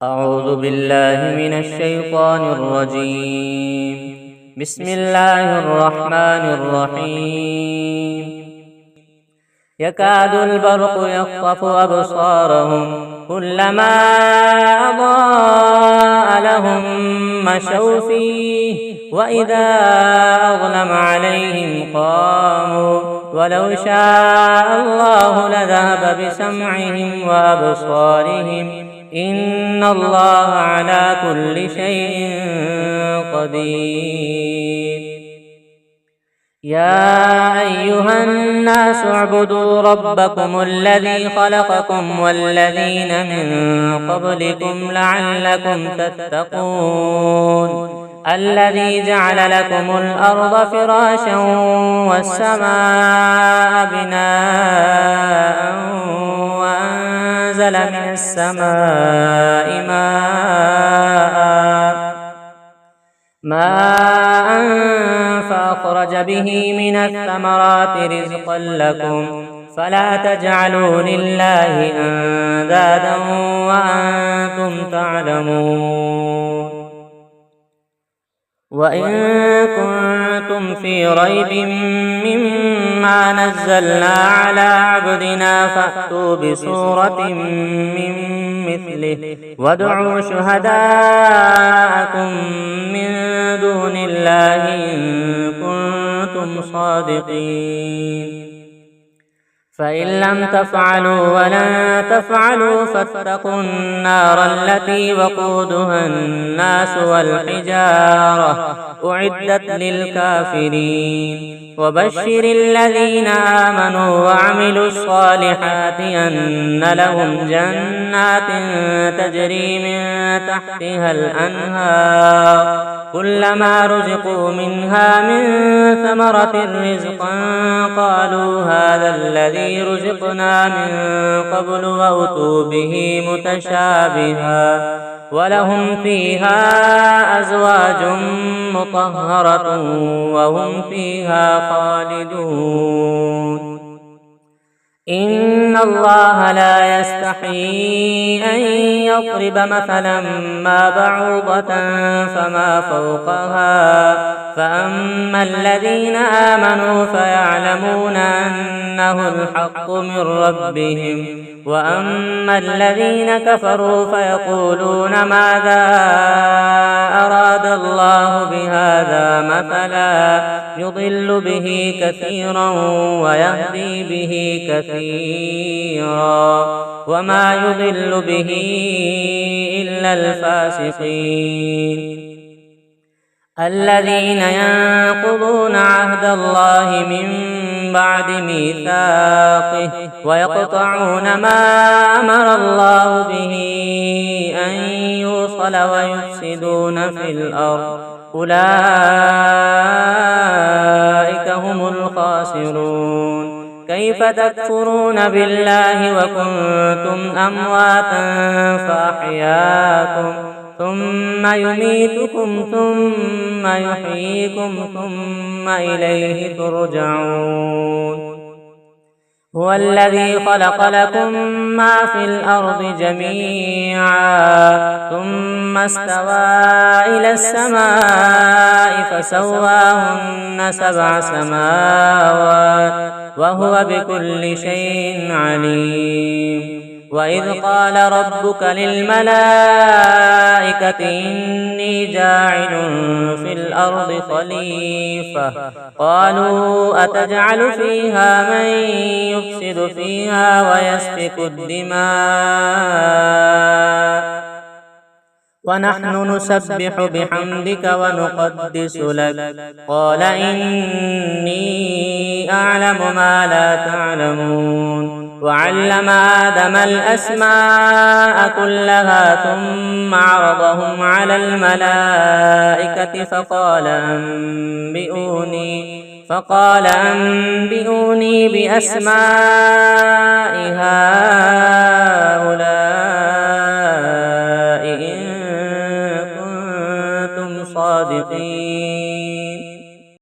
أعوذ بالله من الشيطان الرجيم. بسم الله الرحمن الرحيم. يكاد البرق يخطف أبصارهم كلما أضاء لهم مشوا فيه وإذا أظلم عليهم قاموا ولو شاء الله لذهب بسمعهم وأبصارهم إن الله على كل شيء قدير. يا أيها الناس اعبدوا ربكم الذي خلقكم والذين من قبلكم لعلكم تتقون الذي جعل لكم الأرض فراشا والسماء بناء وأنزل من السماء ماء فأخرج به من الثمرات رزقا لكم فلا تجعلوا لله أندادا وأنتم تعلمون. وإن كنتم في ريب مما نزلنا على عبدنا فأتوا بسورة من مثله وادعوا شهداءكم من دون الله إن كنتم صادقين. فإن لم تفعلوا ولن تفعلوا فاتقوا النار التي وقودها الناس والحجارة أعدت للكافرين. وبشر الذين آمنوا وعملوا الصالحات أن لهم جنات تجري من تحتها الأنهار كلما رزقوا منها من ثمرة رزقا قالوا هذا الذي رزقنا من قبل وأتوا به متشابها ولهم فيها أزواج مطهرة وهم فيها خالدون. إن الله لا يستحيي أن يضرب مثلا ما بعوضة فما فوقها فأما الذين آمنوا فيعلمون أنه الحق من ربهم وأما الذين كفروا فيقولون ماذا أراد الله بهذا مثلا يضل به كثيرا ويهدي به كثيرا وما يضل به إلا الفاسقين الذين ينقضون عهد الله من بعد ميثاقه ويقطعون ما أمر الله به أن يوصل ويفسدون في الأرض أولئك هم الخاسرون. كيف تكفرون بالله وكنتم أمواتا فأحياكم ثم يميتكم ثم يحييكم ثم إليه ترجعون. هو الذي خلق لكم ما في الأرض جميعا ثم استوى إلى السماء فسواهن 7 سماوات وهو بكل شيء عليم. وإذ قال ربك للملائكة إني جاعل في الأرض خليفة قالوا أتجعل فيها من يفسد فيها ويسفك الدماء ونحن نسبح بحمدك ونقدس لك قال إني أعلم ما لا تعلمون. وعلم آدم الأسماء كلها ثم عرضهم على الملائكة فقال أنبئوني بأسماء هؤلاء إن كنتم صادقين.